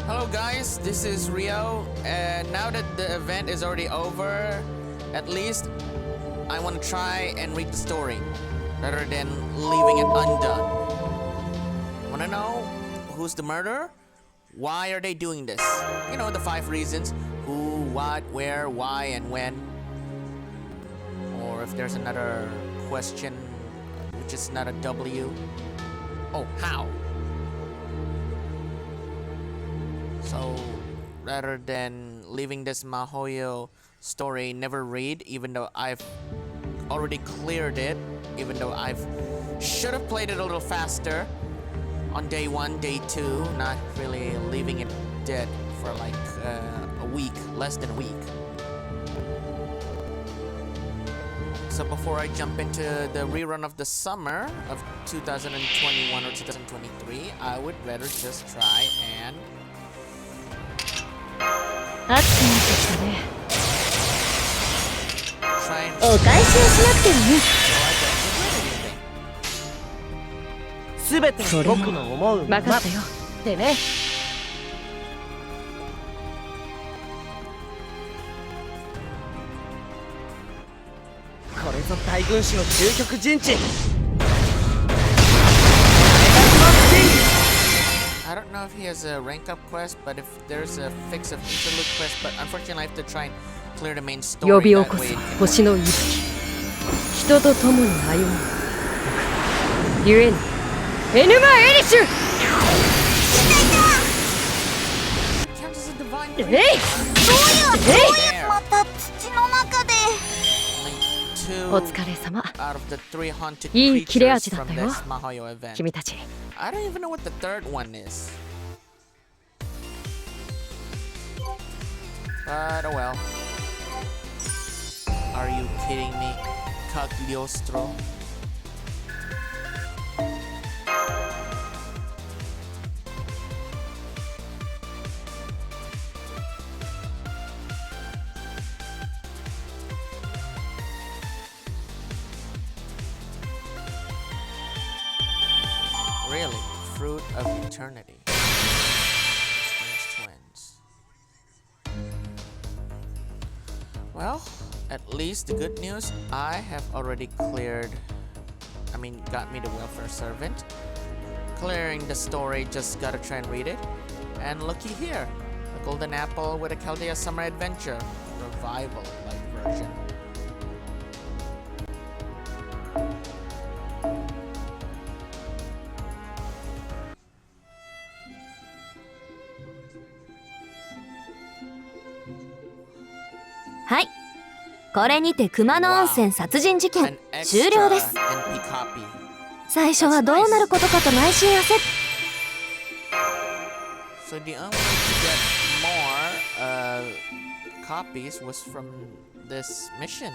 Hello guys, this is Rio, and now that the event is already over, at least I want to try and read the story rather than leaving it undone. Wanna know who's the murderer? Why are they doing this? You know, the 5 reasons: who, what, where, why, and when. Or if there's another question which is not a W. Oh, how? So rather than leaving this Mahoyo story never read, even though I've already cleared it, even though should have played it a little faster on day 1, day 2, not really leaving it dead for like a week, less than a week. So before I jump into the rerun of the summer of 2021 or 2023, I would rather just try and... try and... so I don't regret anything. 僕の思うまま任せよてめえこれぞ大軍師の究極陣地 I don't know if he has a rank up quest, but if there's a fix of interlude quest, but unfortunately I have to try and clear the main 呼 story び起 that こす way. 星の息吹人と共に歩むゆえにエヌマ・エリシュ Counts as a divine えい There. また土の中で Only お 2 疲れ様 out of the 3 haunted いい切れ creatures 味だっ from たよ this Mahoyo event. 君たち I don't even know what the third one is. But oh well. Are you kidding me? Cagliostro. Really? Fruit of eternity. Strange twins. Well, at least the good news, I have already cleared, got me the welfare servant. Clearing the story, just gotta try and read it. And looky here, a golden apple with a Chaldea summer adventure, revival-like version.はいこれにて熊野温泉殺人事件 An 終了です extra NP copy. 最初はどうなることかと内心焦っ So the only way to get more copies was from this mission.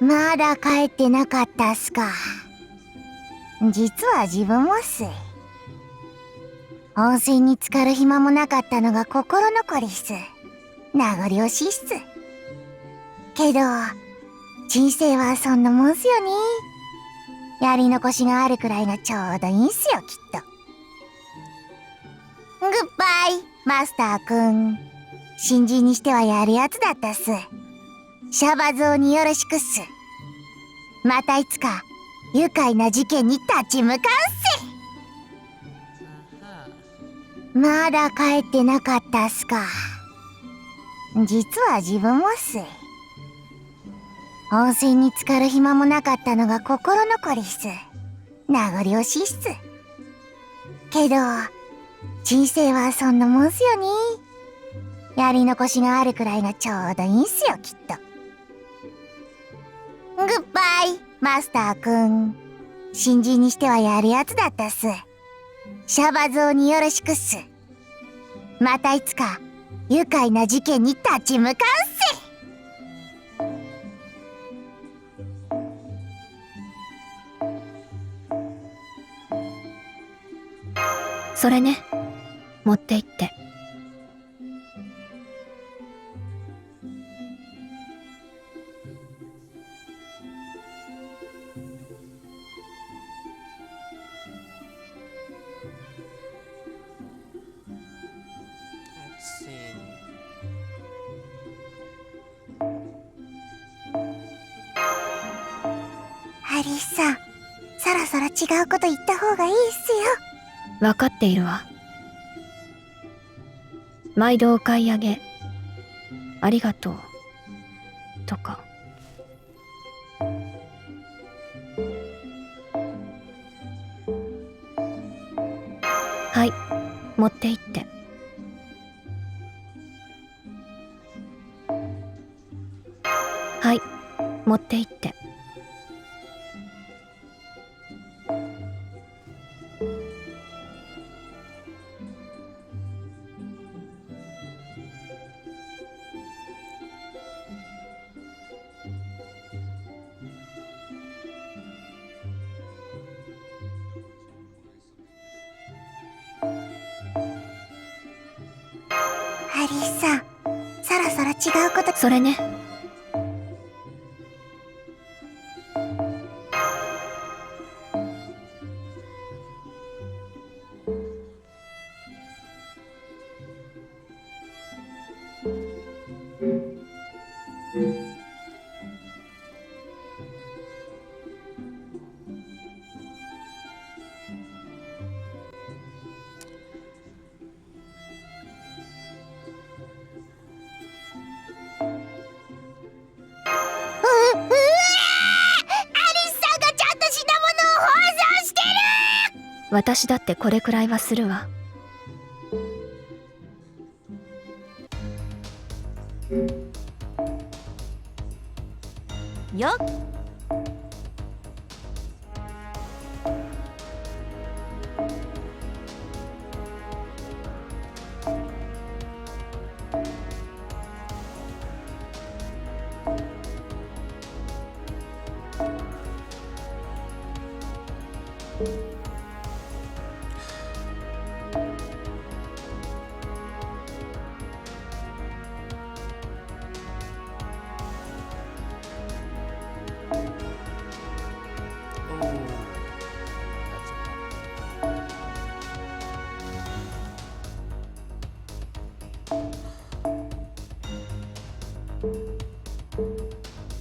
まだ帰ってなかったっすか実は自分もっす温泉に浸かる暇もなかったのが心残りっす名残惜しいっすけど人生はそんなもんすよねやり残しがあるくらいがちょうどいいんすよきっとグッバイマスターくん新人にしてはやるやつだったっすシャバ像によろしくっすまたいつか愉快な事件に立ち向かうっすまだ帰ってなかったっすか実は自分もっす温泉に浸かる暇もなかったのが心残りっす名残惜しいっすけど人生はそんなもんすよねやり残しがあるくらいがちょうどいいんすよきっとグッバイマスターくん新人にしてはやるやつだったっすシャバ像によろしくっすまたいつか愉快な事件に立ち向かうっそれね持って行って違うこと言った方がいいっすよ。分かっているわ。毎度お買い上げありがとうとか。はい、持って行って。はい、持って行って。アリスさん、そろそろ違うこと。それね。私だってこれくらいはするわ。よっ。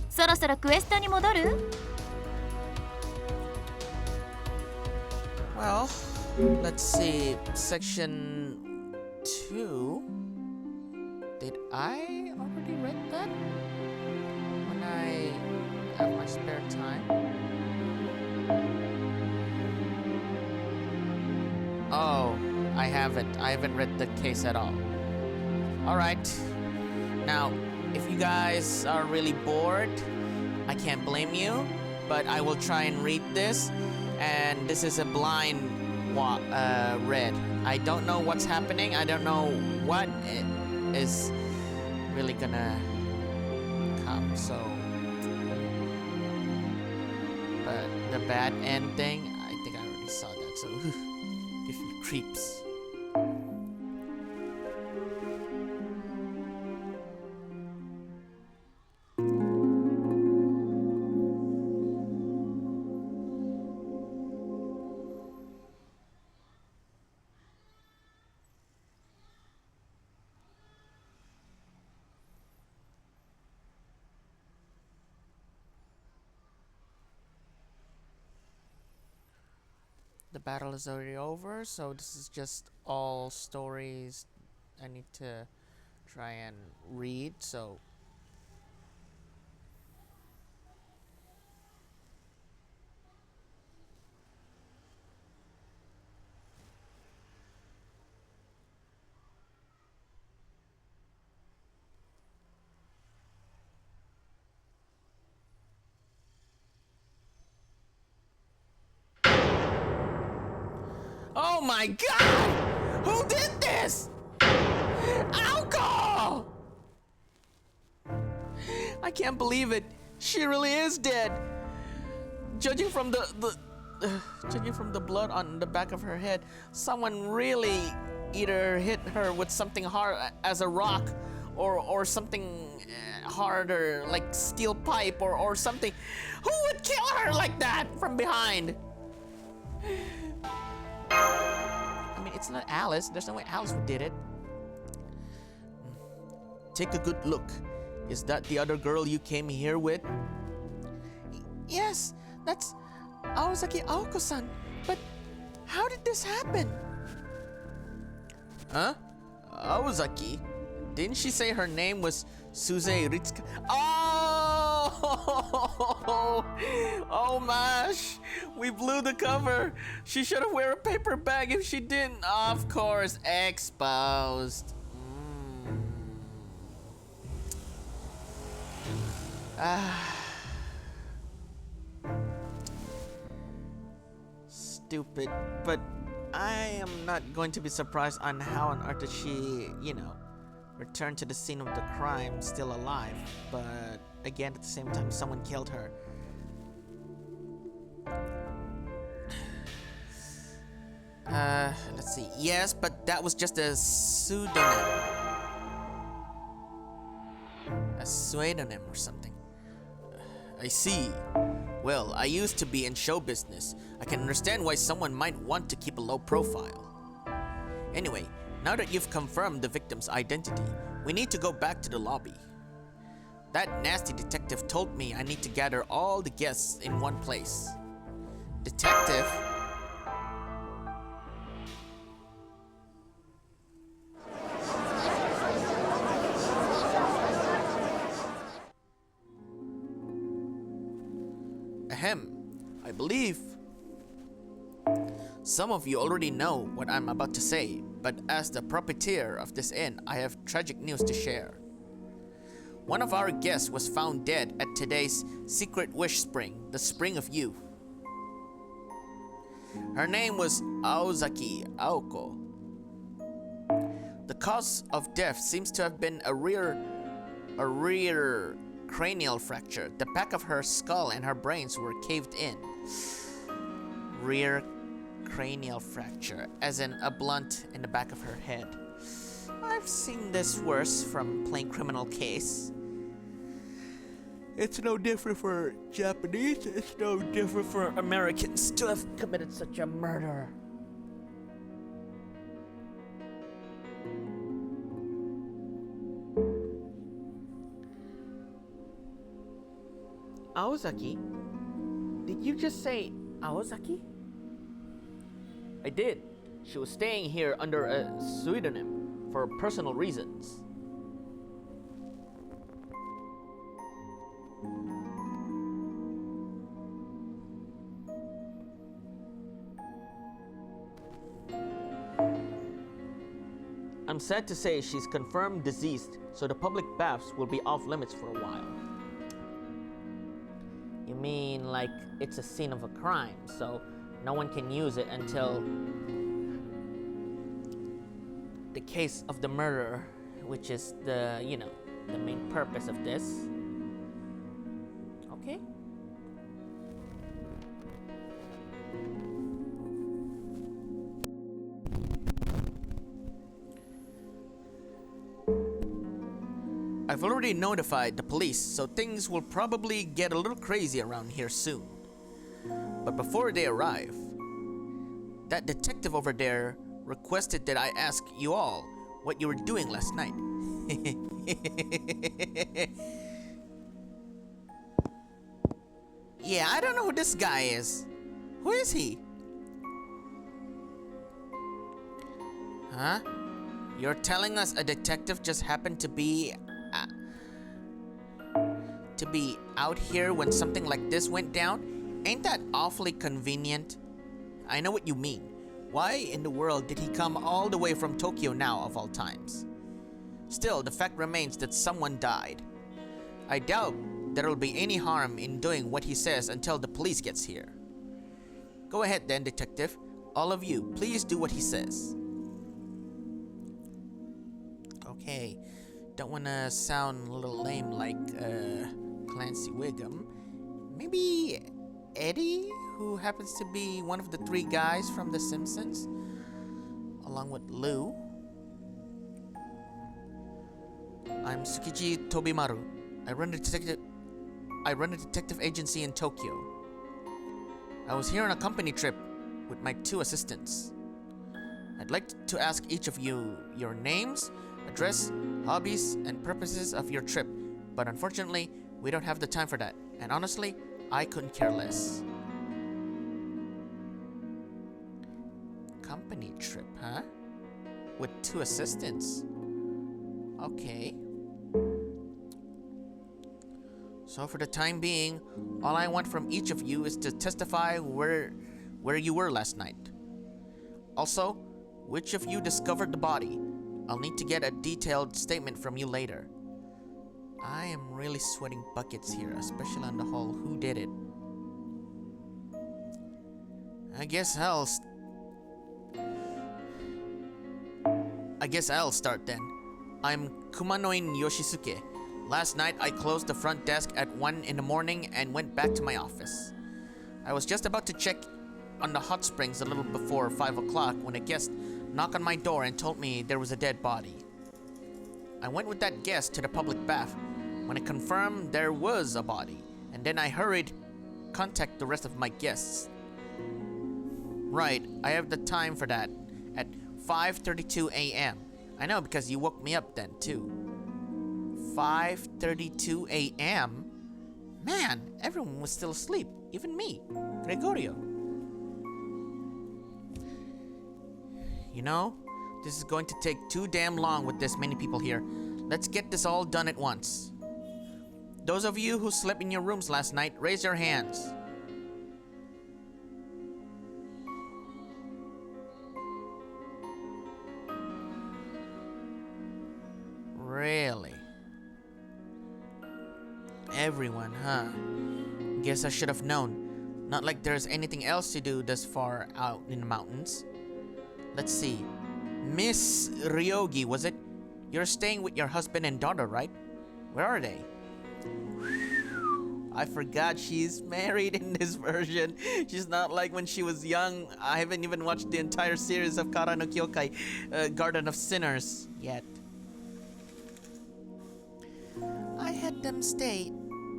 そろそろクエストに戻る？ Well, let's see. Section 2. Did I already read that? When I have my spare time? Oh, I haven't. I haven't read the case at all. Alright. Now, if you guys are really bored, I can't blame you, but I will try and read this. And this is a blind read. I don't know what's happening. I don't know what is really gonna come. So, but the bad ending, I think I already saw that. So, gives me creeps. The battle is already over, so this is just all stories I need to try and read. So oh my god! Who did this? Alcohol! I can't believe it. She really is dead. Judging from judging from the blood on the back of her head, someone really either hit her with something hard as a rock or something harder like steel pipe or something. Who would kill her like that from behind? I mean, it's not Alice. There's no way Alice did it. Take a good look. Is that the other girl you came here with? Yes, that's Aozaki Aoko-san, but how did this happen? Huh? Aozaki? Didn't she say her name was Suze Ritsuka? Oh! Oh, Mash! We blew the cover! She should have wear a paper bag if she didn't. Of course, exposed. Stupid, but I am not going to be surprised on how on earth did she, return to the scene of the crime still alive. But again, at the same time, someone killed her. Let's see. Yes, but that was just a pseudonym. A pseudonym or something. I see. Well, I used to be in show business. I can understand why someone might want to keep a low profile. Anyway, now that you've confirmed the victim's identity, we need to go back to the lobby. That nasty detective told me I need to gather all the guests in one place. Detective? Ahem. I believe some of you already know what I'm about to say, but as the proprietor of this inn, I have tragic news to share. One of our guests was found dead at today's secret wish spring, the Spring of Youth. Her name was Aozaki Aoko. The cause of death seems to have been a rear cranial fracture. The back of her skull and her brains were caved in. Rear cranial fracture, as in a blunt in the back of her head. I've seen this worse from plain criminal case. It's no different for Japanese, it's no different for Americans to have committed such a murder. Aozaki? Did you just say Aozaki? I did. She was staying here under a pseudonym for personal reasons. I'm sad to say she's confirmed deceased, so the public baths will be off limits for a while. You mean like it's a scene of a crime, so no one can use it until the case of the murder, which is the main purpose of this. Okay? I've already notified the police, so things will probably get a little crazy around here soon. But before they arrive, that detective over there requested that I ask you all what you were doing last night. Yeah, I don't know who this guy is. Who is he? Huh? You're telling us a detective just happened to be out here when something like this went down? Ain't that awfully convenient? I know what you mean. Why in the world did he come all the way from Tokyo now of all times? Still, the fact remains that someone died. I doubt there'll be any harm in doing what he says until the police gets here. Go ahead then, detective. All of you, please do what he says. Okay, don't wanna sound a little lame like Clancy Wiggum. Maybe Eddie, who happens to be one of the three guys from The Simpsons, along with Lou. I'm Tsukiji Tobimaru. I run a detective agency in Tokyo. I was here on a company trip with my 2 assistants. I'd like to ask each of you your names, address, hobbies, and purposes of your trip, but unfortunately, we don't have the time for that, and honestly, I couldn't care less. company trip, huh? With 2 assistants. Okay. So for the time being, all I want from each of you is to testify where you were last night. Also, which of you discovered the body? I'll need to get a detailed statement from you later. I am really sweating buckets here, especially on the whole who did it. I guess I'll start then. I'm Kumanoin Yoshisuke. Last night I closed the front desk at 1 in the morning and went back to my office. I was just about to check on the hot springs a little before 5 o'clock when a guest knocked on my door and told me there was a dead body. I went with that guest to the public bath when it confirmed there was a body, and then I hurried contact the rest of my guests. Right, I have the time for that at 5:32 a.m. I know because you woke me up then too. 5:32 a.m.? Man, everyone was still asleep, even me, Gregorio. You know, this is going to take too damn long with this many people here. Let's get this all done at once. Those of you who slept in your rooms last night, raise your hands. Really? Everyone, huh? Guess I should have known. Not like there's anything else to do this far out in the mountains. Let's see. Miss Ryogi, was it? You're staying with your husband and daughter, right? Where are they? I forgot she's married in this version. She's not like when she was young. I haven't even watched the entire series of Kara no Kyokai, Garden of Sinners, yet. I had them stay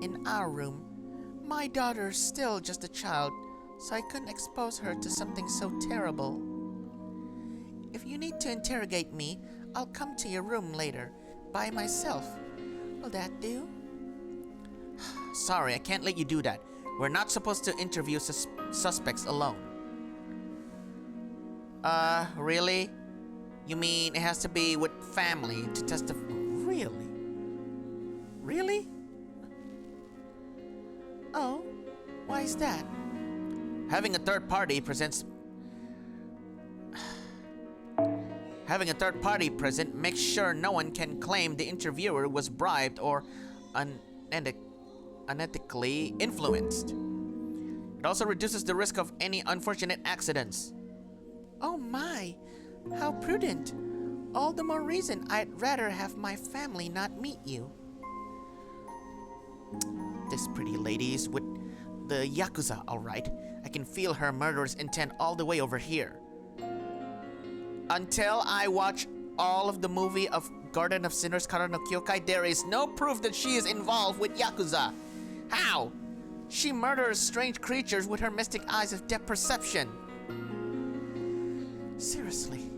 in our room. My daughter's still just a child, so I couldn't expose her to something so terrible. If you need to interrogate me, I'll come to your room later, by myself. Will that do? Sorry, I can't let you do that. We're not supposed to interview suspects alone. Really? You mean it has to be with family to testify? Really? Really? Oh, why is that? Having a third party present makes sure no one can claim the interviewer was bribed or unethically influenced. It also reduces the risk of any unfortunate accidents. Oh my, how prudent. All the more reason I'd rather have my family not meet you. This pretty lady is with the Yakuza, alright. I can feel her murderous intent all the way over here. Until I watch all of the movie of Garden of Sinners Kara no Kyokai, there is no proof that she is involved with Yakuza. How? She murders strange creatures with her mystic eyes of depth perception. Seriously.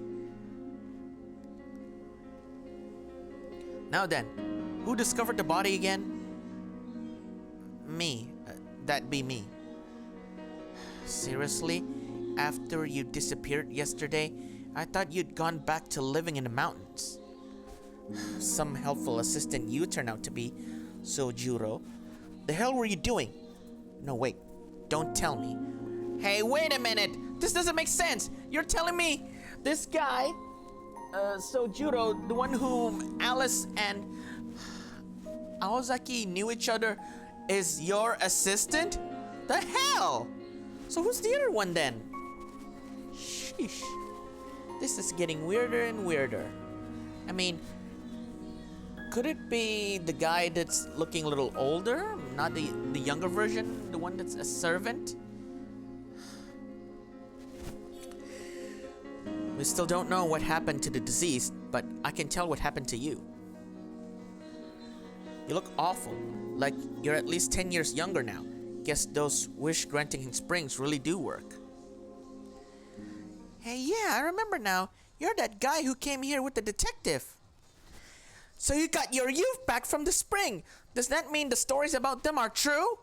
Now then, who discovered the body again? Me. That'd be me. Seriously? After you disappeared yesterday, I thought you'd gone back to living in the mountains. Some helpful assistant you turned out to be, Sojuro. The hell were you doing? No, wait. Don't tell me. Hey, wait a minute! This doesn't make sense! You're telling me this guy, Sojuro, the one whom Alice and Aozaki knew each other, is your assistant? The hell? So who's the other one then? Sheesh. This is getting weirder and weirder. I mean, could it be the guy that's looking a little older? Not the younger version? The one that's a servant? We still don't know what happened to the deceased, but I can tell what happened to you. You look awful, like you're at least 10 years younger now. Guess those wish-granting springs really do work. Hey, yeah, I remember now. You're that guy who came here with the detective. So you got your youth back from the spring. Does that mean the stories about them are true?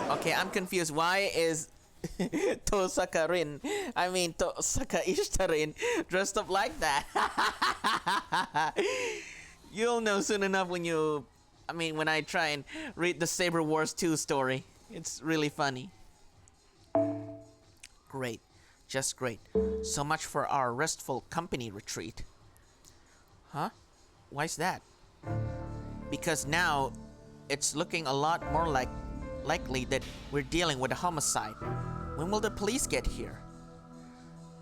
Okay, I'm confused. Why is Tosaka Rin. I mean, Tosaka Ishtarin dressed up like that. You'll know soon enough when when I try and read the Saber Wars 2 story. It's really funny. Great. Just great. So much for our restful company retreat. Huh? Why's that? Because now it's looking a lot more likely that we're dealing with a homicide. When will the police get here?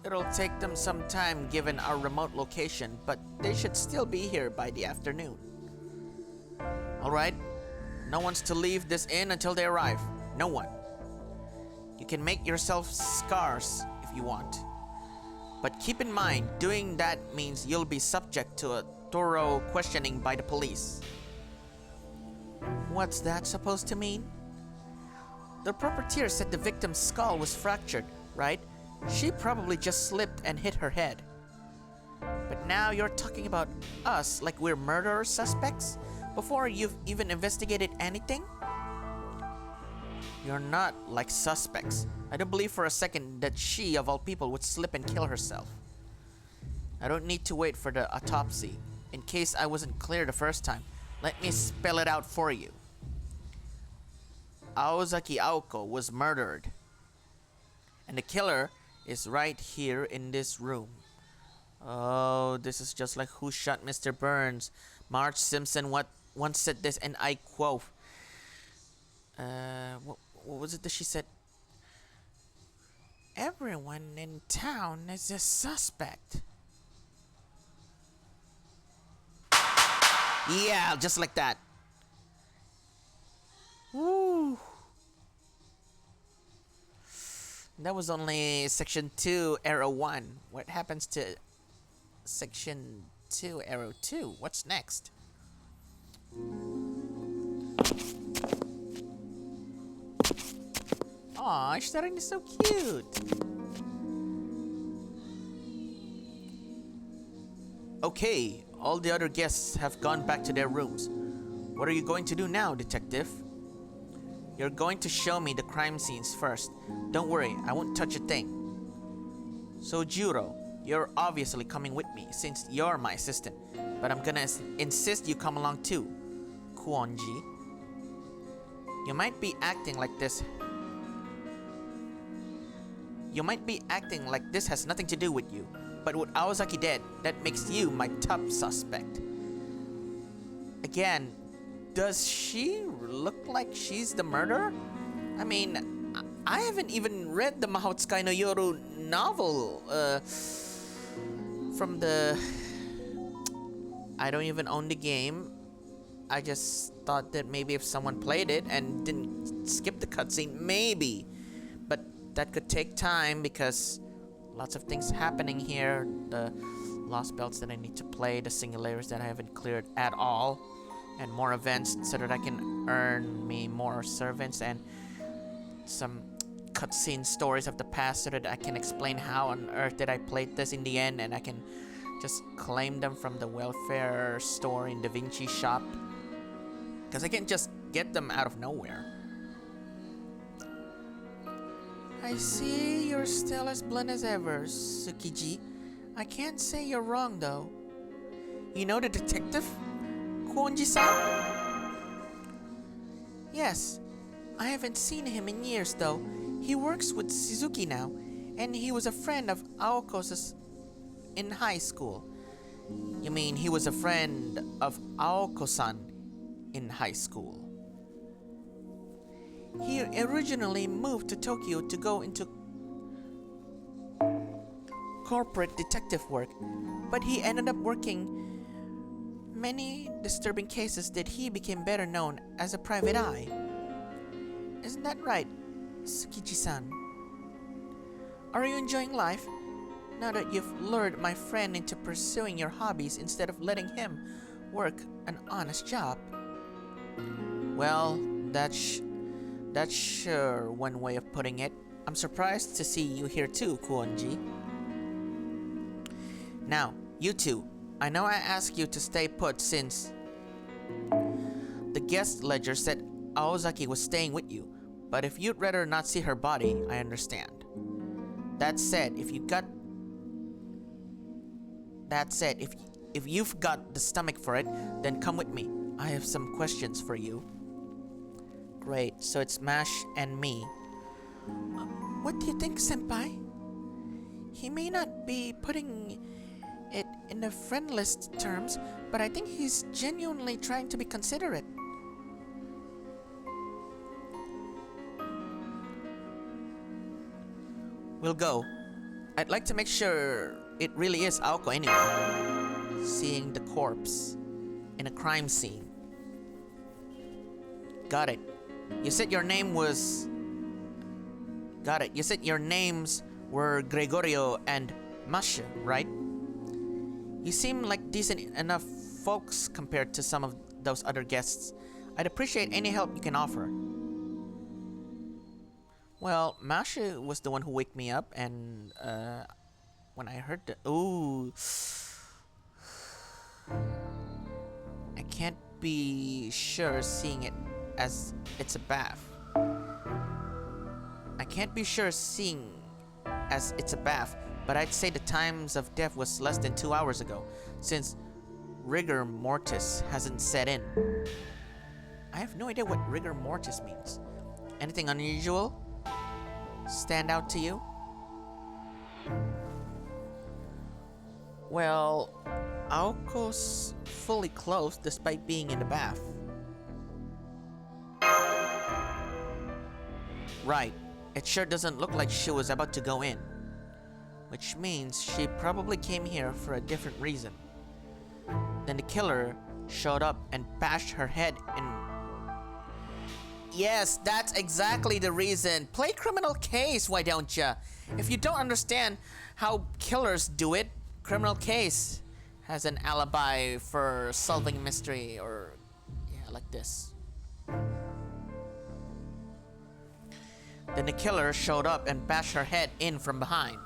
It'll take them some time given our remote location, but they should still be here by the afternoon. Alright, no one's to leave this inn until they arrive. No one. You can make yourself scarce if you want. But keep in mind, doing that means you'll be subject to a thorough questioning by the police. What's that supposed to mean? The proprietor said the victim's skull was fractured, right? She probably just slipped and hit her head. But now you're talking about us like we're murderer suspects before you've even investigated anything? You're not like suspects. I don't believe for a second that she, of all people, would slip and kill herself. I don't need to wait for the autopsy. In case I wasn't clear the first time, let me spell it out for you. Aozaki Aoko was murdered. And the killer is right here in this room. Oh, this is just like Who Shot Mr. Burns. Marge Simpson once said this, and I quote. What was it that she said? Everyone in town is a suspect. Yeah, just like that. Woo. That was only Section 2, Arrow 1. What happens to Section 2, Arrow 2? What's next? Aw, Ishtarin is so cute. Okay, all the other guests have gone back to their rooms. What are you going to do now, detective? You're going to show me the crime scenes first. Don't worry, I won't touch a thing. So Juro, you're obviously coming with me since you're my assistant. But I'm gonna insist you come along too, Kuonji. You might be acting like this has nothing to do with you. But with Aozaki dead, that makes you my top suspect. Again, does she look like she's the murderer? I mean, I haven't even read the Mahotsukai no Yoru novel from the... I don't even own the game. I just thought that maybe if someone played it and didn't skip the cutscene, maybe. But that could take time because lots of things happening here. The lost belts that I need to play, the singulators that I haven't cleared at all, and more events so that I can earn me more servants and some cutscene stories of the past so that I can explain how on earth did I play this in the end, and I can just claim them from the welfare store in Da Vinci shop. Because I can't just get them out of nowhere. I see you're still as blunt as ever, Tsukiji. I can't say you're wrong, though. You know the detective? Kuonji-san? Yes. I haven't seen him in years, though. He works with Suzuki now, and he was a friend of Aoko's in high school. You mean he was a friend of Aoko-san in high school? He originally moved to Tokyo to go into corporate detective work, but he ended up working many disturbing cases that he became better known as a private eye. Isn't that right, Tsukiji-san? Are you enjoying life, now that you've lured my friend into pursuing your hobbies instead of letting him work an honest job? Well, that's sure one way of putting it. I'm surprised to see you here too, Kuonji. Now, you two, I know I asked you to stay put since the guest ledger said Aozaki was staying with you, But if you'd rather not see her body, I understand. That said, if you've got the stomach for it, then come with me. I have some questions for you. Great, so it's Mash and me. What do you think, Senpai? He may not be putting it in the friendliest terms, but I think he's genuinely trying to be considerate. We'll go. I'd like to make sure it really is Aoko anyway. Seeing the corpse in a crime scene. Got it. You said your name was... Got it. You said your names were Gregorio and Masha, right? You seem like decent enough folks compared to some of those other guests. I'd appreciate any help you can offer. Well, Masha was the one who waked me up, and when I heard the... Ooh. I can't be sure seeing it as it's a bath. I can't be sure seeing as it's a bath, but I'd say the times of death was less than 2 hours ago, since rigor mortis hasn't set in. I have no idea what rigor mortis means. Anything unusual stand out to you? Well, Aoko's fully clothed despite being in the bath. Right. It sure doesn't look like she was about to go in. Which means she probably came here for a different reason. Then the killer showed up and bashed her head in. Yes, that's exactly the reason. Play criminal case, why don't ya? If you don't understand how killers do it, criminal case has an alibi for solving a mystery, or yeah, like this. Then the killer showed up and bashed her head in from behind.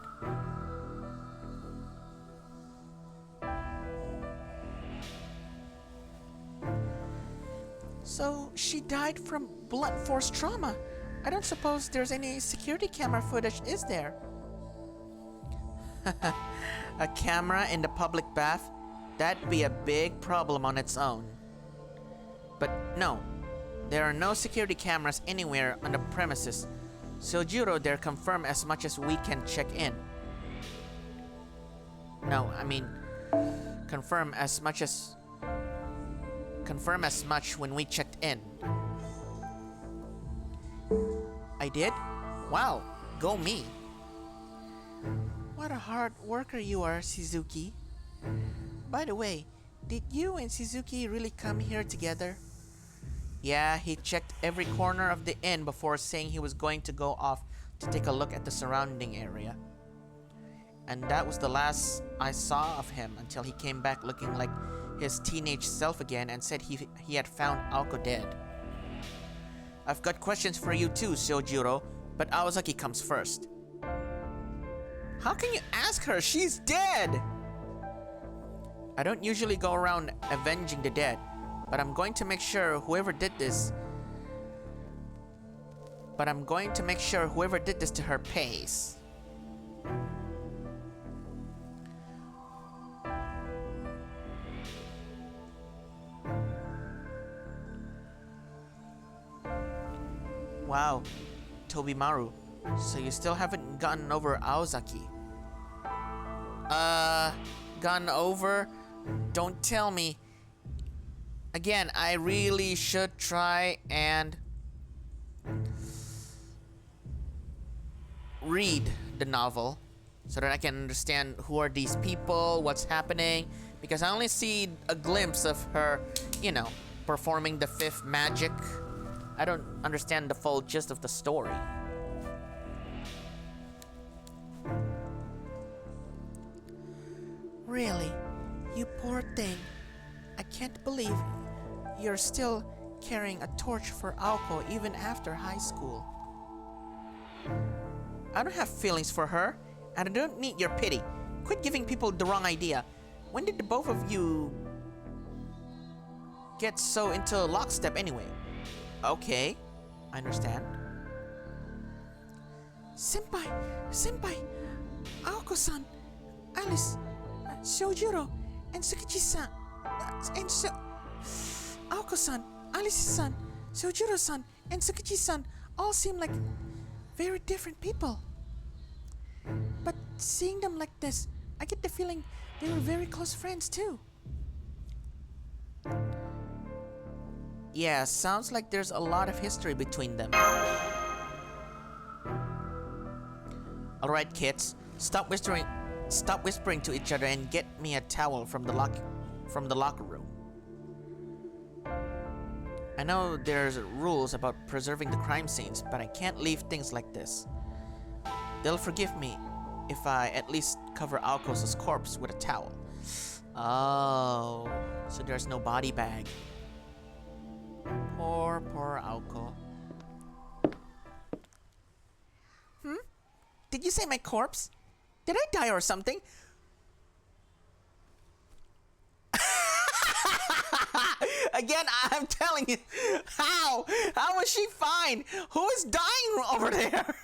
So she died from blunt force trauma. I don't suppose there's any security camera footage, is there? A camera in the public bath? That'd be a big problem on its own. But no, there are no security cameras anywhere on the premises. Sojiro there confirm as much as we can check in. No, I mean, confirm as much when we checked in. I did? Wow, go me. What a hard worker you are, Shizuki. By the way, did you and Shizuki really come here together? Yeah, he checked every corner of the inn before saying he was going to go off to take a look at the surrounding area. And that was the last I saw of him until he came back looking like his teenage self again and said he had found Aoko dead. I've got questions for you too, Sojiro, but Awazaki comes first. How can you ask her? She's dead! I don't usually go around avenging the dead, but I'm going to make sure whoever did this to her pays. Wow, Tobimaru, so you still haven't gotten over Aozaki? Gotten over? Don't tell me. Again, I really should try and read the novel so that I can understand who are these people, what's happening, because I only see a glimpse of her, performing the fifth magic. I don't understand the full gist of the story. Really? You poor thing. I can't believe you're still carrying a torch for Aoko even after high school. I don't have feelings for her, and I don't need your pity. Quit giving people the wrong idea. When did the both of you get so into lockstep anyway? Okay, I understand. Senpai, Aoko-san, Alice, Shojuro, and Tsukiji-san, Aoko-san, Alice-san, Shojuro-san, and Tsukiji-san all seem like very different people. But seeing them like this, I get the feeling they were very close friends too. Yeah, sounds like there's a lot of history between them. Alright kids, stop whispering to each other and get me a towel from the locker room. I know there's rules about preserving the crime scenes, but I can't leave things like this. They'll forgive me if I at least cover Aoko's corpse with a towel. Oh, so there's no body bag. Poor Aoko. Did you say my corpse? Did I die or something? Again, I'm telling you, how was she fine? Who is dying over there?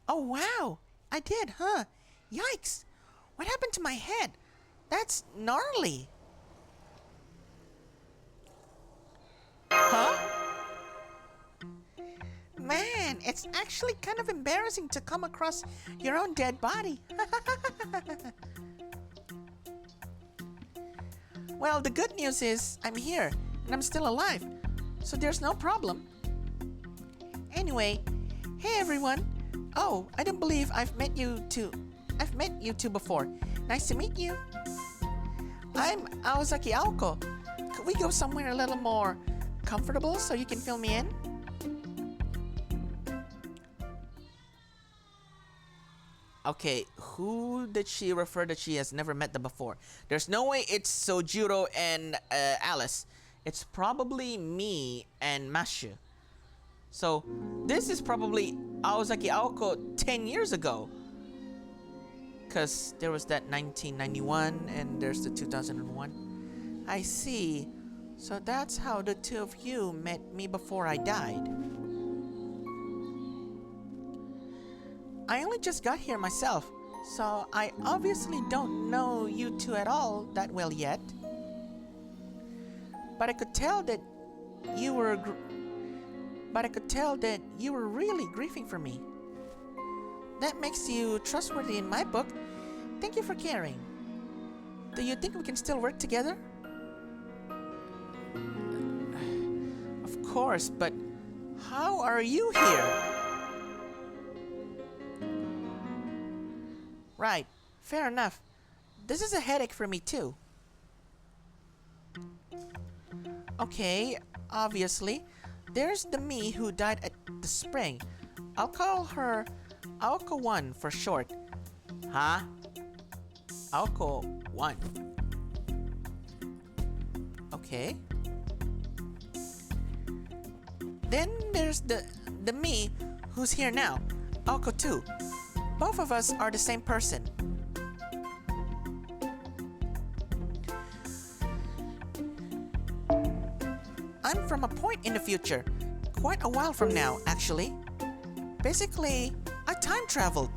Oh wow, I did, huh? Yikes! What happened to my head? That's gnarly. Huh? Man, it's actually kind of embarrassing to come across your own dead body. Well, the good news is I'm here and I'm still alive, so there's no problem. Anyway, hey everyone. Oh, I don't believe I've met you two before. Nice to meet you. I'm Aozaki Aoko. Could we go somewhere a little more comfortable so you can fill me in? Okay, who did she refer that she has never met them before? There's no way it's Sojuro and Alice. It's probably me and Mashu. So, this is probably Aozaki Aoko 10 years ago. Because there was that 1991 and there's the 2001. I see. So that's how the two of you met me before I died. I only just got here myself, so I obviously don't know you two at all that well yet. But I could tell that you were really grieving for me. That makes you trustworthy in my book. Thank you for caring. Do you think we can still work together? Of course, but how are you here? Right, fair enough. This is a headache for me too. Okay, obviously, there's the me who died at the spring. I'll call her Aoko 1 for short. Huh? Aoko 1. Okay. Then there's the me who's here now, Aoko 2. Both of us are the same person. I'm from a point in the future. Quite a while from now, actually. Basically, I time traveled.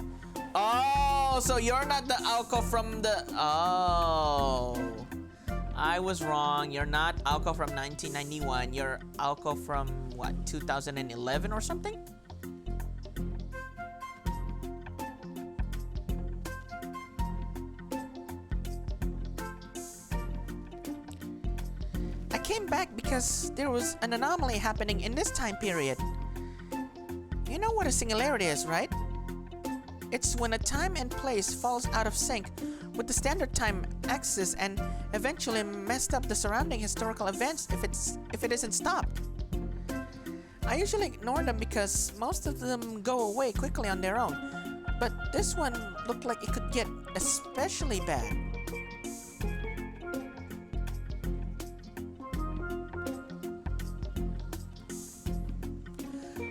Oh, so you're not the Aoko from the... Oh. I was wrong. You're not Aoko from 1991. You're Aoko from, what, 2011 or something? I came back because there was an anomaly happening in this time period. You know what a singularity is, right? It's when a time and place falls out of sync with the standard time axis and eventually messed up the surrounding historical events if it isn't stopped. I usually ignore them because most of them go away quickly on their own, but this one looked like it could get especially bad.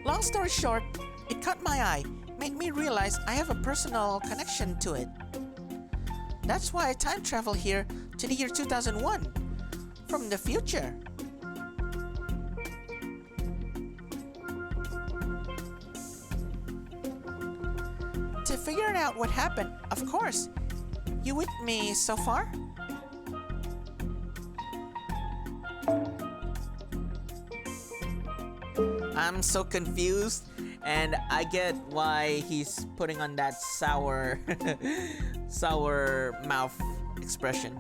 Long story short, it caught my eye, made me realize I have a personal connection to it. That's why I time travel here to the year 2001 from the future. figured out what happened, of course. You with me so far? I'm so confused, and I get why he's putting on that sour sour mouth expression.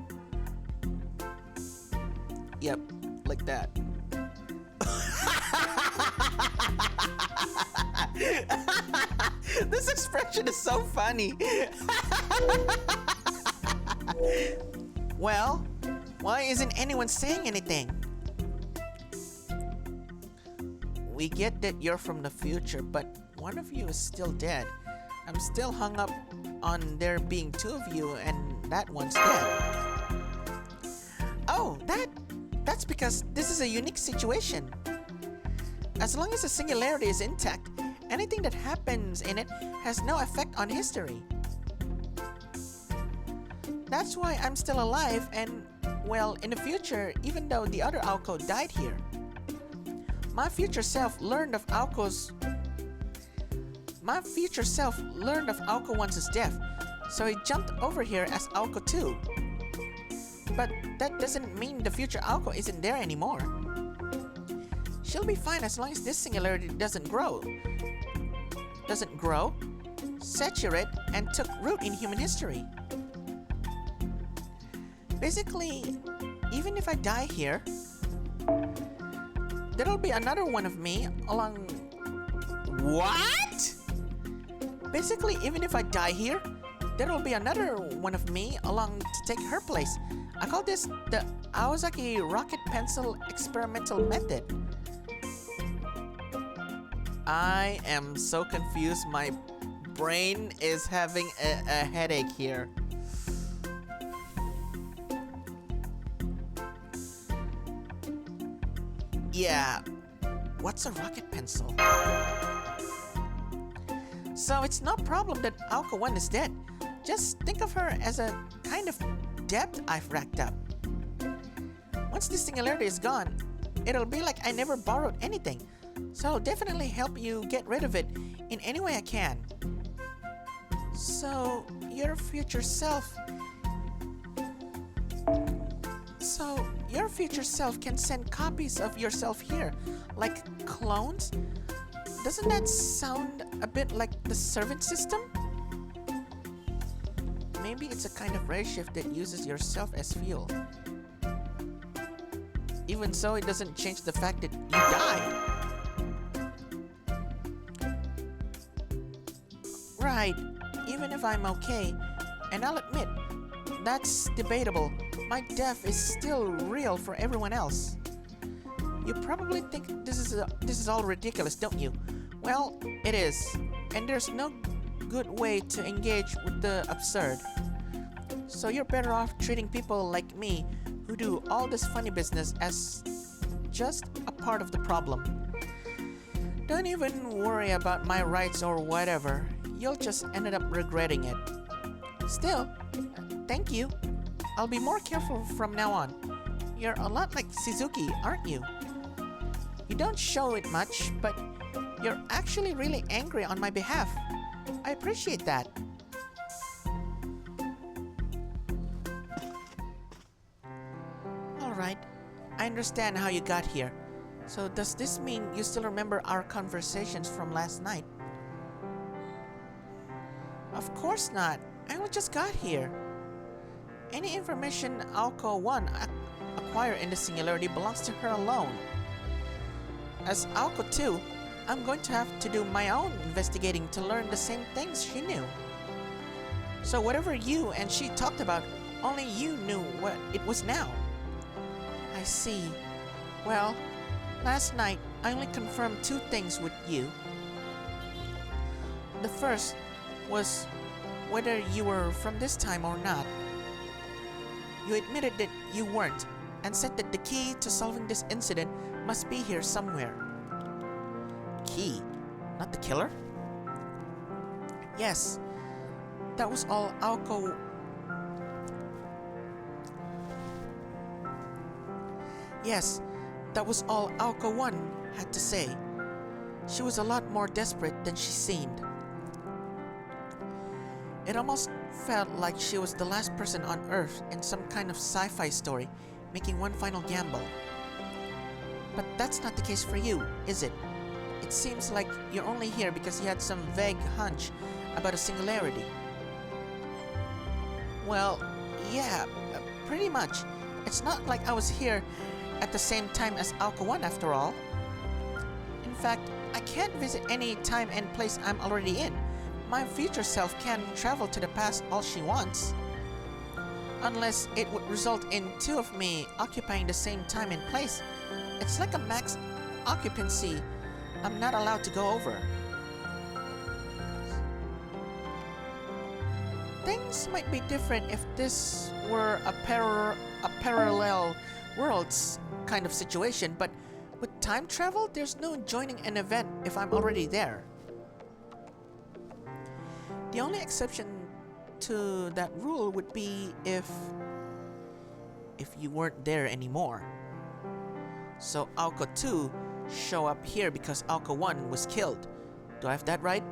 Yep, like that. This expression is so funny. Well, why isn't anyone saying anything? We get that you're from the future, but one of you is still dead. I'm still hung up on there being two of you and that one's dead. Oh, that's because this is a unique situation. As long as the singularity is intact, anything that happens in it has no effect on history. That's why I'm still alive and, well, in the future, even though the other Aoko died here. My future self learned of Aoko 1's death, so he jumped over here as Aoko 2. But that doesn't mean the future Aoko isn't there anymore. She'll be fine as long as this singularity doesn't grow, saturate, and took root in human history. Basically, even if I die here, there'll be another one of me along... What? Basically, even if I die here, there'll be another one of me along to take her place. I call this the Aozaki rocket pencil experimental method. I am so confused. My brain is having a headache here. Yeah, what's a rocket pencil? So it's no problem that Aoko 1 is dead. Just think of her as a kind of debt I've racked up. Once this singularity is gone, it'll be like I never borrowed anything. So I'll definitely help you get rid of it in any way I can. So your future self can send copies of yourself here, like clones? Doesn't that sound a bit like the servant system? Maybe it's a kind of redshift that uses yourself as fuel. Even so, it doesn't change the fact that you die. Right, even if I'm okay, and I'll admit, that's debatable. My death is still real for everyone else. You probably think this is all ridiculous, don't you? Well, it is, and there's no good way to engage with the absurd. So you're better off treating people like me who do all this funny business as just a part of the problem. Don't even worry about my rights or whatever. You'll just end up regretting it. Still, thank you. I'll be more careful from now on. You're a lot like Suzuki, aren't you? You don't show it much, but you're actually really angry on my behalf. I appreciate that. Alright, I understand how you got here. So does this mean you still remember our conversations from last night? Of course not. I only just got here. Any information Aoko 1 acquired in the singularity belongs to her alone. As Aoko 2, I'm going to have to do my own investigating to learn the same things she knew. So whatever you and she talked about, only you knew what it was now. I see. Well, last night I only confirmed two things with you. The first was whether you were from this time or not. You admitted that you weren't, and said that the key to solving this incident must be here somewhere. Key? Not the killer? Yes. That was all Aoko... Yes, that was all Aoko 1 had to say. She was a lot more desperate than she seemed. It almost felt like she was the last person on Earth in some kind of sci-fi story, making one final gamble. But that's not the case for you, is it? It seems like you're only here because you had some vague hunch about a singularity. Well, yeah, pretty much. It's not like I was here at the same time as Alka 1 after all. In fact, I can't visit any time and place I'm already in. My future self can travel to the past all she wants. Unless it would result in two of me occupying the same time and place. It's like a max occupancy I'm not allowed to go over. Things might be different if this were a parallel worlds kind of situation, but with time travel, there's no joining an event if I'm already there. The only exception to that rule would be if you weren't there anymore. So Alka 2 show up here because Alka 1 was killed. Do I have that right?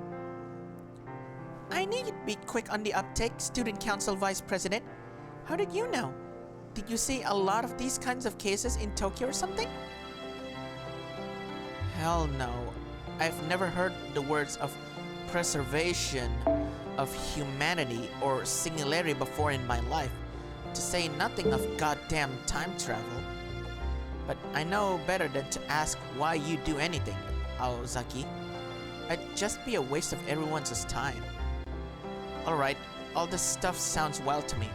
I need you to be quick on the uptake, Student Council Vice President. How did you know? Did you see a lot of these kinds of cases in Tokyo or something? Hell no. I've never heard the words of preservation of humanity or singularity before in my life, to say nothing of goddamn time travel. But I know better than to ask why you do anything, Aozaki. It'd just be a waste of everyone's time. Alright, all this stuff sounds wild to me,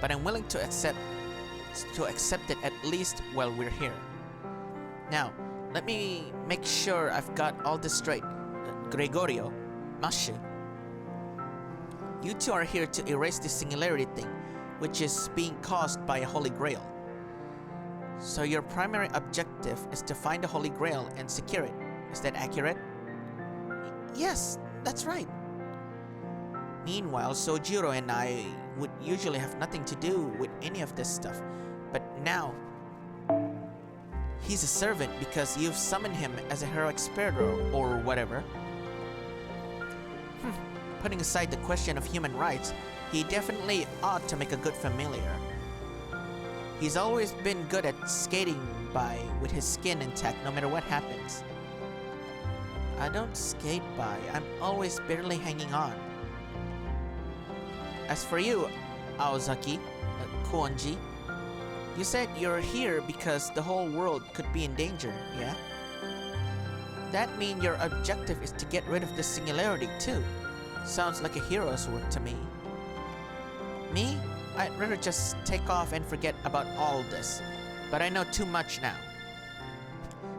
but I'm willing to accept it at least while we're here. Now, let me make sure I've got all this straight. Gregorio, Mashu, you two are here to erase the singularity thing, which is being caused by a Holy Grail. So your primary objective is to find the Holy Grail and secure it. Is that accurate? Yes, that's right. Meanwhile, Sojiro and I would usually have nothing to do with any of this stuff. But now, he's a servant because you've summoned him as a heroic spirit or whatever. Putting aside the question of human rights, he definitely ought to make a good familiar. He's always been good at skating by with his skin intact no matter what happens. I don't skate by, I'm always barely hanging on. As for you, Aozaki, Kuonji, you said you're here because the whole world could be in danger, yeah? That means your objective is to get rid of the singularity too. Sounds like a hero's work to me. Me? I'd rather just take off and forget about all this, but I know too much now.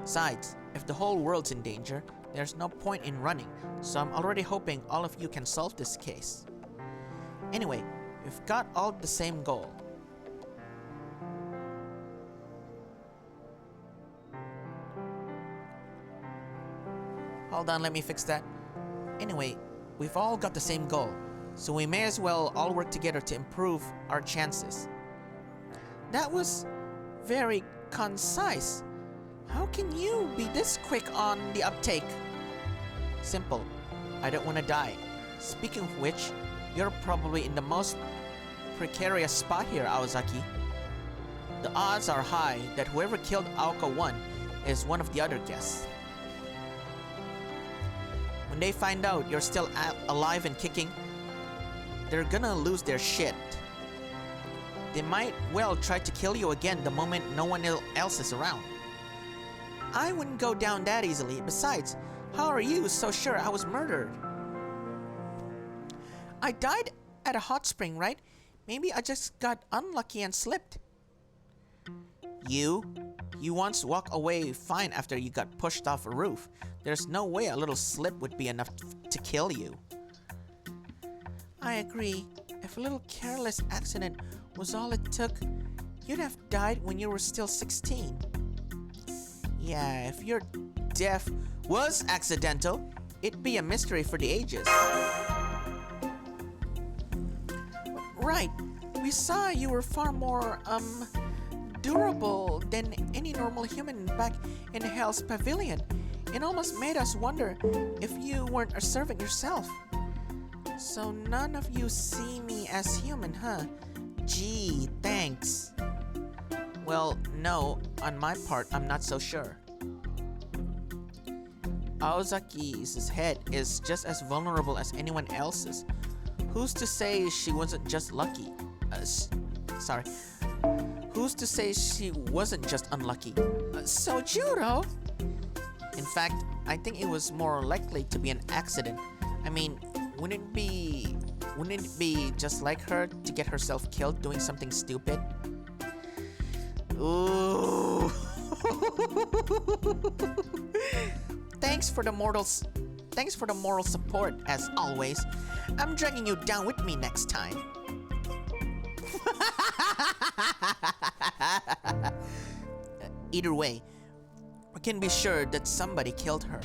Besides, if the whole world's in danger, there's no point in running, so I'm already hoping all of you can solve this case. Anyway, we've got all the same goal. Hold on, let me fix that. Anyway, we've all got the same goal, so we may as well all work together to improve our chances. That was very concise. How can you be this quick on the uptake? Simple. I don't want to die. Speaking of which, you're probably in the most precarious spot here, Aozaki. The odds are high that whoever killed Alka 1 is one of the other guests. When they find out you're still alive and kicking, they're gonna lose their shit. They might well try to kill you again the moment no one else is around. I wouldn't go down that easily. Besides, how are you so sure I was murdered? I died at a hot spring, right? Maybe I just got unlucky and slipped. You once walked away fine after you got pushed off a roof. There's no way a little slip would be enough to kill you. I agree. If a little careless accident was all it took, you'd have died when you were still 16. Yeah, if your death was accidental, it'd be a mystery for the ages. Right. We saw you were far more, durable than any normal human back in Hell's Pavilion. It almost made us wonder if you weren't a servant yourself. So none of you see me as human, huh? Gee, thanks. Well, no, on my part, I'm not so sure. Aozaki's head is just as vulnerable as anyone else's. Who's to say she wasn't just lucky? Sorry. Who's to say she wasn't just unlucky? Sojuro? In fact, I think it was more likely to be an accident. I mean, wouldn't it be just like her to get herself killed doing something stupid? Ooh. Thanks for the moral support, as always. I'm dragging you down with me next time. Either way, we can be sure that somebody killed her.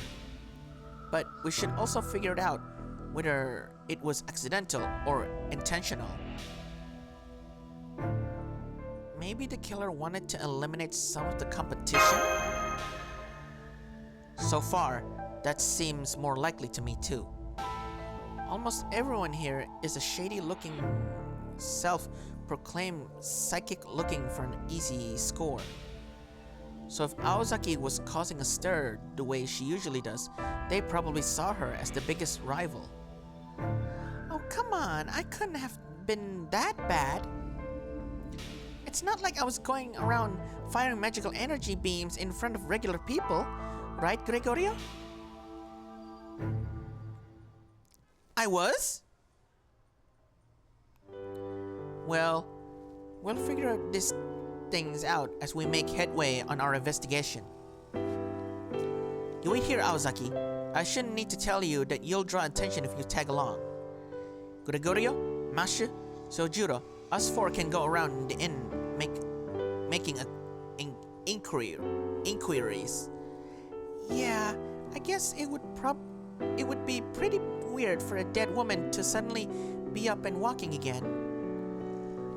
But we should also figure it out whether it was accidental or intentional. Maybe the killer wanted to eliminate some of the competition? So far, that seems more likely to me too. Almost everyone here is a shady-looking, self-proclaimed psychic looking for an easy score. So if Aozaki was causing a stir the way she usually does, they probably saw her as the biggest rival. Oh, come on, I couldn't have been that bad. It's not like I was going around firing magical energy beams in front of regular people, right, Gregorio? I was? Well, we'll figure these things out as we make headway on our investigation. You wait here, Aozaki. I shouldn't need to tell you that you'll draw attention if you tag along. Gregorio, Mashu, Sojuro, us four can go around the inn making inquiries. Yeah, I guess it would be pretty weird for a dead woman to suddenly be up and walking again.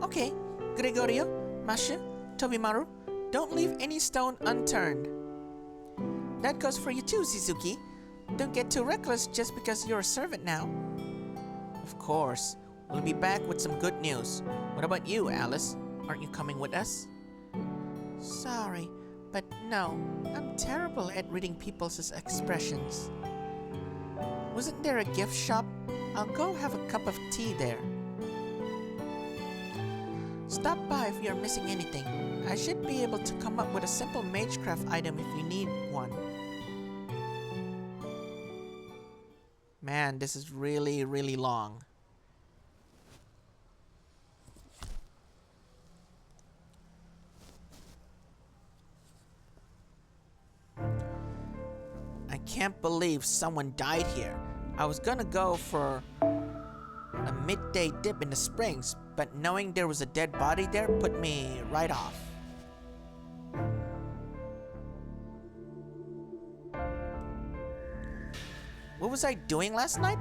Okay, Gregorio, Mashu, Tobimaru, don't leave any stone unturned. That goes for you too, Shizuki. Don't get too reckless just because you're a servant now. Of course, we'll be back with some good news. What about you, Alice? Aren't you coming with us? Sorry, but no, I'm terrible at reading people's expressions. Wasn't there a gift shop? I'll go have a cup of tea there. Stop by if you're missing anything. I should be able to come up with a simple magecraft item if you need one. Man, this is really, really long. I can't believe someone died here. I was gonna go for a midday dip in the springs, but knowing there was a dead body there put me right off. What was I doing last night?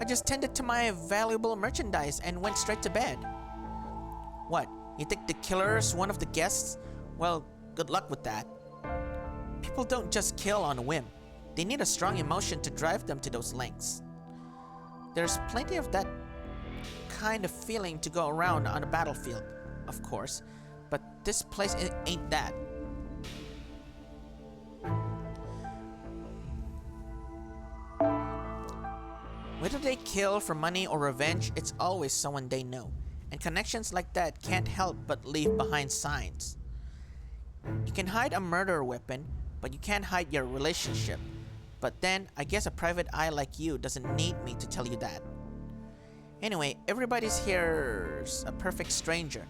I just tended to my valuable merchandise and went straight to bed. What, you think the killer's one of the guests? Well, good luck with that. People don't just kill on a whim. They need a strong emotion to drive them to those lengths. There's plenty of that kind of feeling to go around on a battlefield, of course, but this place ain't that. Whether they kill for money or revenge, it's always someone they know, and connections like that can't help but leave behind signs. You can hide a murder weapon, but you can't hide your relationship. But then, I guess a private eye like you doesn't need me to tell you that. Anyway, everybody's here's a perfect stranger.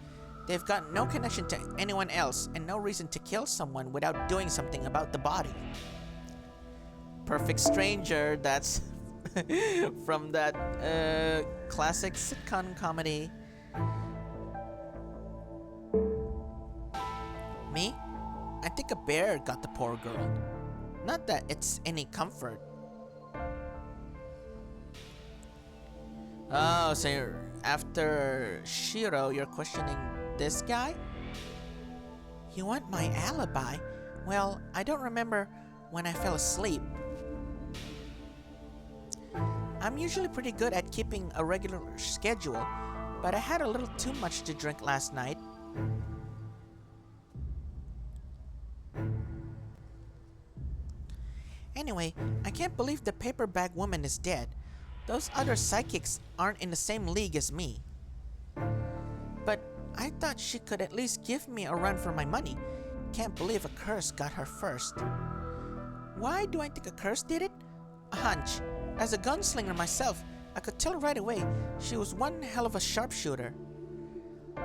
They've got no connection to anyone else and no reason to kill someone without doing something about the body. Perfect stranger, that's from that classic sitcom comedy. Me? I think a bear got the poor girl. Not that it's any comfort. Oh, so after Shiro, you're questioning this guy? You want my alibi? Well, I don't remember when I fell asleep. I'm usually pretty good at keeping a regular schedule, but I had a little too much to drink last night. Anyway, I can't believe the paper bag woman is dead. Those other psychics aren't in the same league as me. But I thought she could at least give me a run for my money. Can't believe a curse got her first. Why do I think a curse did it? A hunch. As a gunslinger myself, I could tell right away she was one hell of a sharpshooter.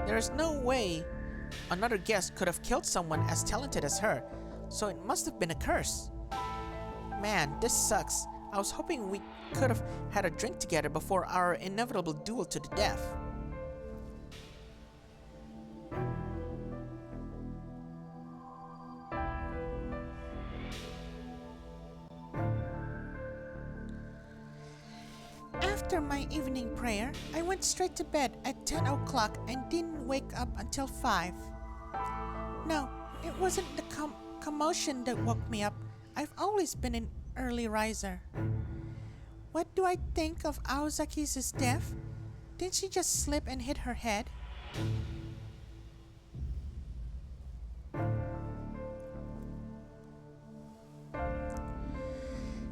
There is no way another guest could have killed someone as talented as her, so it must have been a curse. Man, this sucks. I was hoping we could have had a drink together before our inevitable duel to the death. After my evening prayer, I went straight to bed at 10 o'clock and didn't wake up until 5. No, it wasn't the commotion that woke me up. I've always been an early riser. What do I think of Aozaki's death? Didn't she just slip and hit her head?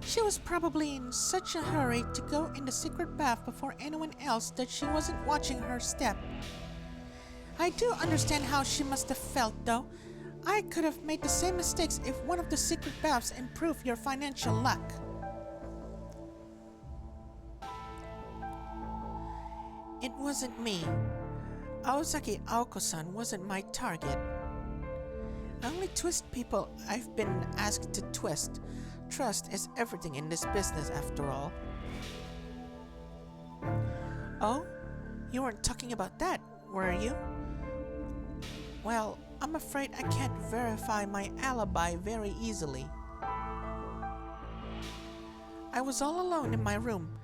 She was probably in such a hurry to go in the secret bath before anyone else that she wasn't watching her step. I do understand how she must have felt, though. I could have made the same mistakes if one of the secret baths improved your financial luck. It wasn't me. Aozaki Aoko-san wasn't my target. I only twist people I've been asked to twist. Trust is everything in this business, after all. Oh? You weren't talking about that, were you? Well, I'm afraid I can't verify my alibi very easily. I was all alone in my room,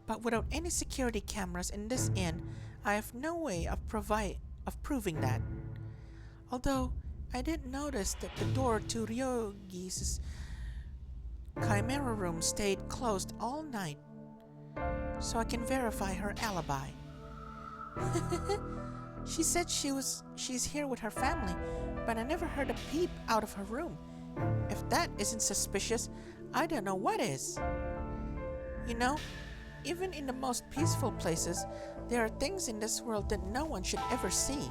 but without any security cameras in this inn, I have no way of proving that. Although, I did notice that the door to Ryogi's Chimera room stayed closed all night, so I can verify her alibi. She said she's here with her family, but I never heard a peep out of her room. If that isn't suspicious, I don't know what is. You know, even in the most peaceful places, there are things in this world that no one should ever see.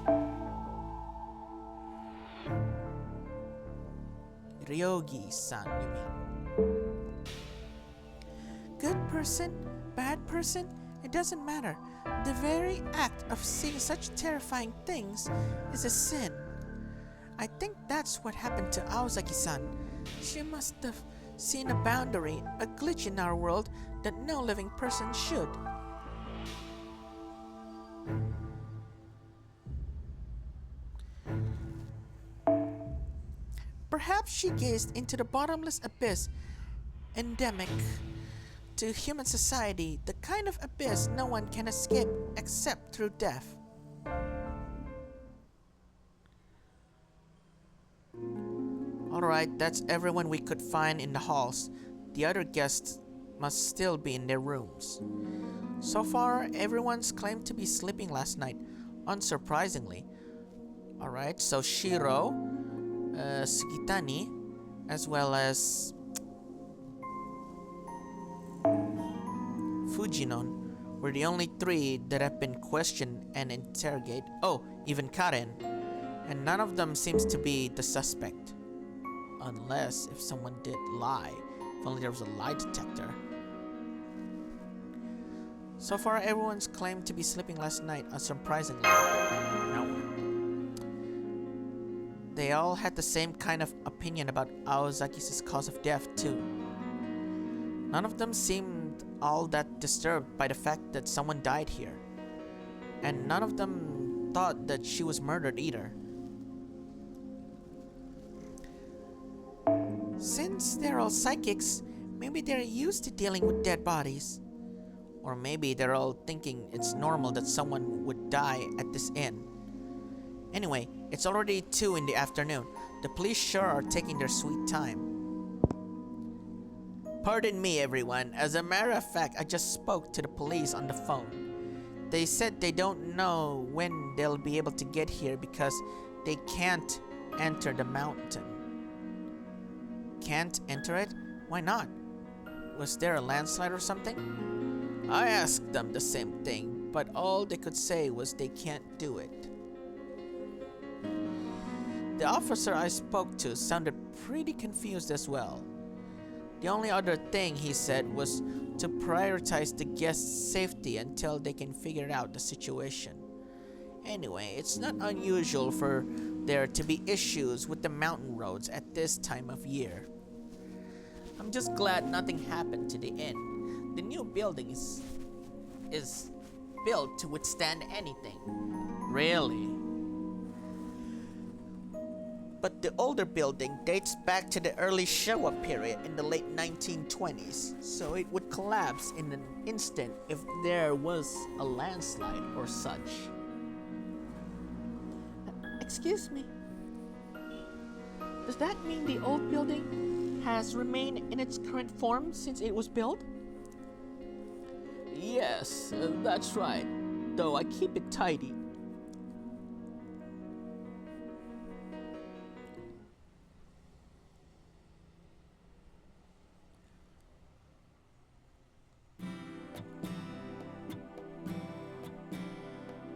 Ryogi-san, you mean? Good person, bad person, it doesn't matter. The very act of seeing such terrifying things is a sin. I think that's what happened to Aozaki-san. She must have seen a boundary, a glitch in our world that no living person should. Perhaps she gazed into the bottomless abyss endemic to human society, the kind of abyss no one can escape except through death. Alright, that's everyone we could find in the halls. The other guests must still be in their rooms. So far, everyone's claimed to be sleeping last night, unsurprisingly. Alright, so Shiro, Sugitani, as well as Fujinon were the only three that have been questioned and interrogated. Oh, even Karen. And none of them seems to be the suspect. Unless if someone did lie. If only there was a lie detector. So far, everyone's claimed to be sleeping last night, unsurprisingly. No. They all had the same kind of opinion about Aozaki's cause of death, too. None of them seemed all that disturbed by the fact that someone died here. And none of them thought that she was murdered either. Since they're all psychics, maybe they're used to dealing with dead bodies. Or maybe they're all thinking it's normal that someone would die at this inn. Anyway, it's already 2 in the afternoon. The police sure are taking their sweet time. Pardon me, everyone. As a matter of fact, I just spoke to the police on the phone. They said they don't know when they'll be able to get here because they can't enter the mountain. Can't enter it? Why not? Was there a landslide or something? I asked them the same thing, but all they could say was they can't do it. The officer I spoke to sounded pretty confused as well. The only other thing he said was to prioritize the guests' safety until they can figure out the situation. Anyway, it's not unusual for there to be issues with the mountain roads at this time of year. I'm just glad nothing happened to the inn. The new building is built to withstand anything. Really? But the older building dates back to the early Showa period in the late 1920s, so it would collapse in an instant if there was a landslide or such. Excuse me. Does that mean the old building has remained in its current form since it was built? Yes, that's right. Though I keep it tidy.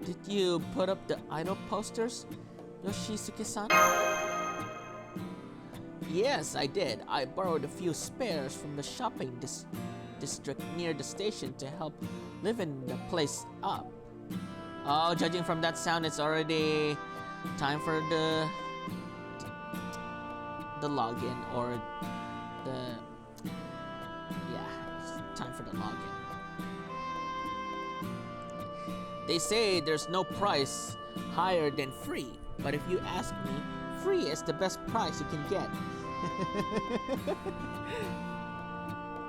Did you put up the idol posters, Yoshisuke-san? Yes, I did. I borrowed a few spares from the shopping district near the station to help liven the place up. Oh, judging from that sound, it's already time for the login, or it's time for the login. They say there's no price higher than free, but if you ask me, free is the best price you can get.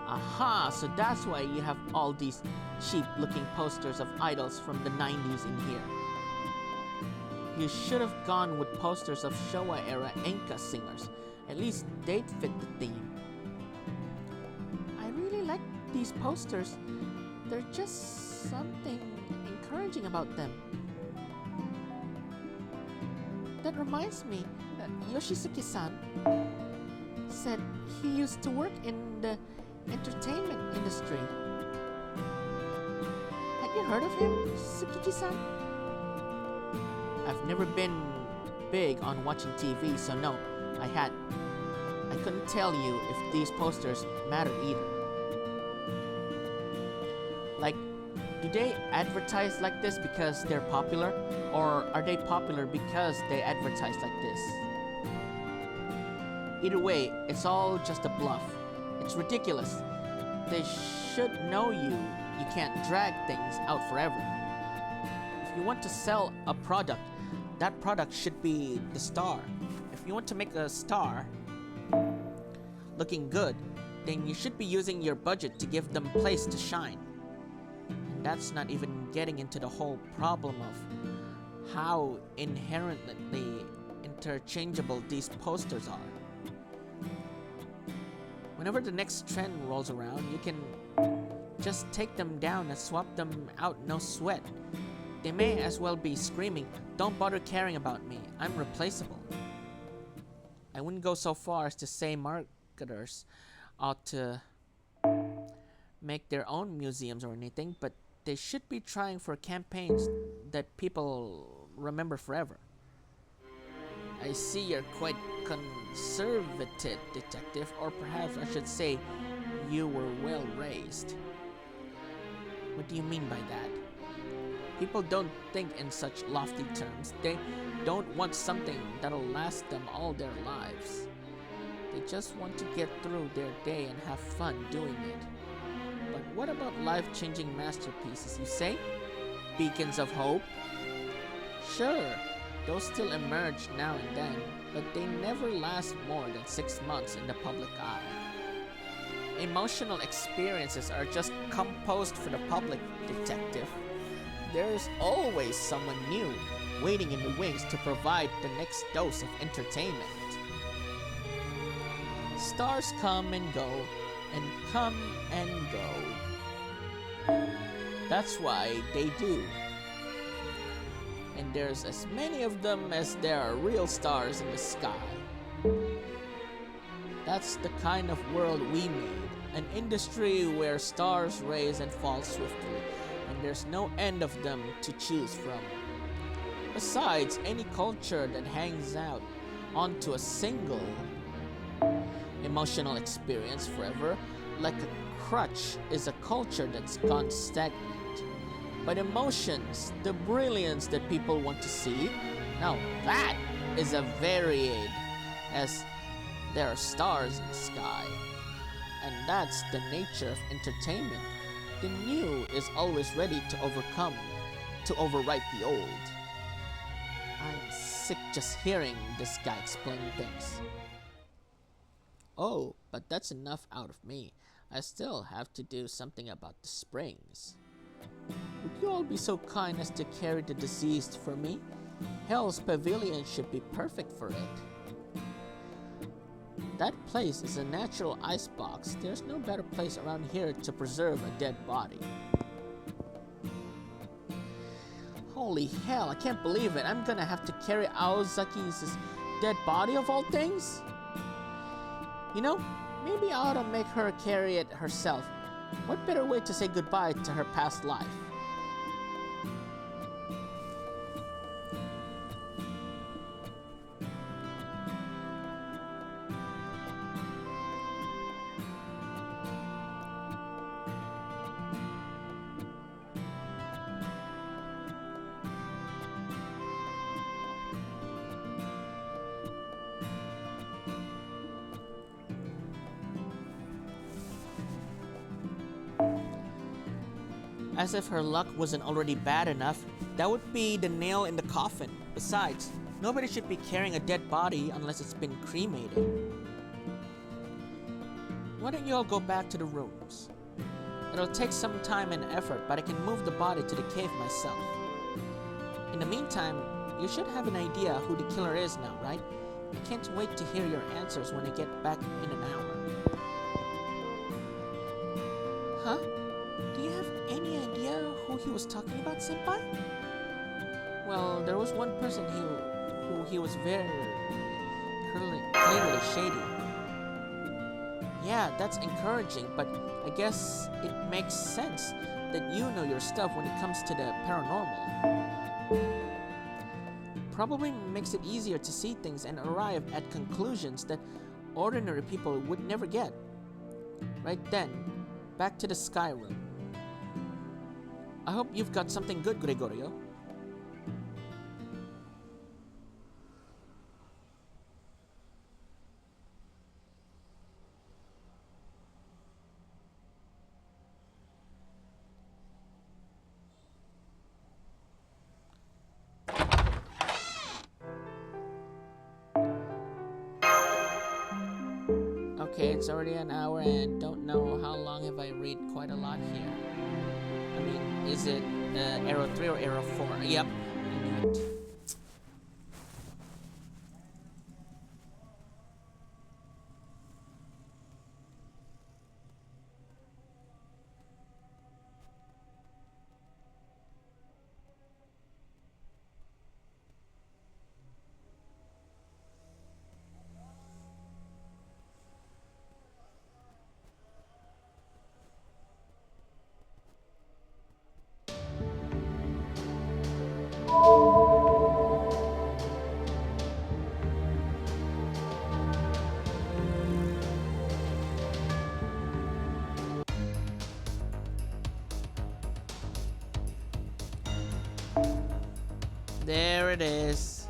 Aha, so that's why you have all these cheap-looking posters of idols from the 90s in here. You should have gone with posters of Showa-era enka singers. At least they'd fit the theme. I really like these posters. They're just something encouraging about them. That reminds me, Yoshisuke-san said he used to work in the entertainment industry. Had you heard of him, Tsukiji-san? I've never been big on watching TV, so no, I couldn't tell you if these posters matter either. Like, do they advertise like this because they're popular? Or are they popular because they advertise like this? Either way, it's all just a bluff. It's ridiculous. They should know you can't drag things out forever. If you want to sell a product, that product should be the star. If you want to make a star looking good, then you should be using your budget to give them place to shine. And that's not even getting into the whole problem of how inherently interchangeable these posters are. Whenever the next trend rolls around, you can just take them down and swap them out, no sweat. They may as well be screaming, "Don't bother caring about me, I'm replaceable." I wouldn't go so far as to say marketers ought to make their own museums or anything, but they should be trying for campaigns that people remember forever. I see you're quite conservative, detective, or perhaps I should say you were well raised. What do you mean by that? People don't think in such lofty terms. They don't want something that'll last them all their lives. They just want to get through their day and have fun doing it. But what about life-changing masterpieces, you say? Beacons of hope? Sure, those still emerge now and then, but they never last more than 6 months in the public eye. Emotional experiences are just composed for the public, detective. There's always someone new waiting in the wings to provide the next dose of entertainment. Stars come and go, and come and go. That's why they do. And there's as many of them as there are real stars in the sky. That's the kind of world we made, an industry where stars rise and fall swiftly, and there's no end of them to choose from. Besides, any culture that hangs out onto a single emotional experience forever, like a crutch, is a culture that's gone stagnant. But emotions, the brilliance that people want to see, now that is a varied, as there are stars in the sky. And that's the nature of entertainment. The new is always ready to overwrite the old. I'm sick just hearing this guy explain things. Oh, but that's enough out of me. I still have to do something about the springs. Would you all be so kind as to carry the deceased for me? Hell's Pavilion should be perfect for it. That place is a natural icebox. There's no better place around here to preserve a dead body. Holy hell, I can't believe it. I'm gonna have to carry Aozaki's dead body of all things? You know, maybe I ought to make her carry it herself. What better way to say goodbye to her past life? As if her luck wasn't already bad enough, that would be the nail in the coffin. Besides, nobody should be carrying a dead body unless it's been cremated. Why don't you all go back to the rooms? It'll take some time and effort, but I can move the body to the cave myself. In the meantime, you should have an idea who the killer is now, right? I can't wait to hear your answers when I get back in an hour. Huh? Do you have any idea who he was talking about, Senpai? Well, there was one person who he was very clearly shady. Yeah, that's encouraging, but I guess it makes sense that you know your stuff when it comes to the paranormal. Probably makes it easier to see things and arrive at conclusions that ordinary people would never get. Right then, back to the sky room. I hope you've got something good, Gregorio. Okay, it's already an hour and don't know how long have I read quite a lot here. I mean, is it arrow 3 or arrow 4? Yep, I knew it. There it is.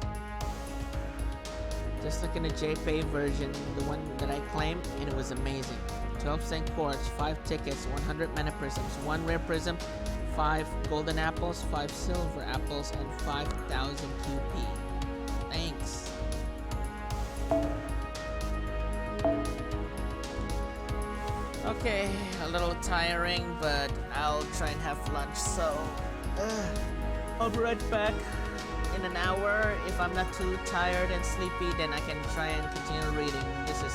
Just like in the JPay version, the one that I claimed, and it was amazing. 12 cent quartz, 5 tickets, 100 mana prisms, 1 rare prism, 5 golden apples, 5 silver apples, and 5,000 QP. Thanks. Okay, a little tiring, but I'll try and have lunch, so I'll be right back in an hour. If I'm not too tired and sleepy, then I can try and continue reading. This is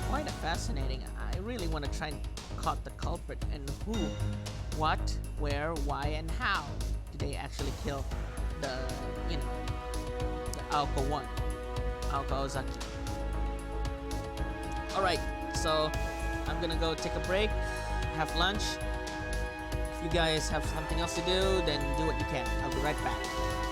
quite kind of fascinating. I really want to try and caught the culprit and who, what, where, why, and how did they actually kill the, you know, the Aoko one, Aoko Ozaki. Alright, so I'm gonna go take a break, have lunch. If you guys have something else to do, then do what you can. I'll be right back.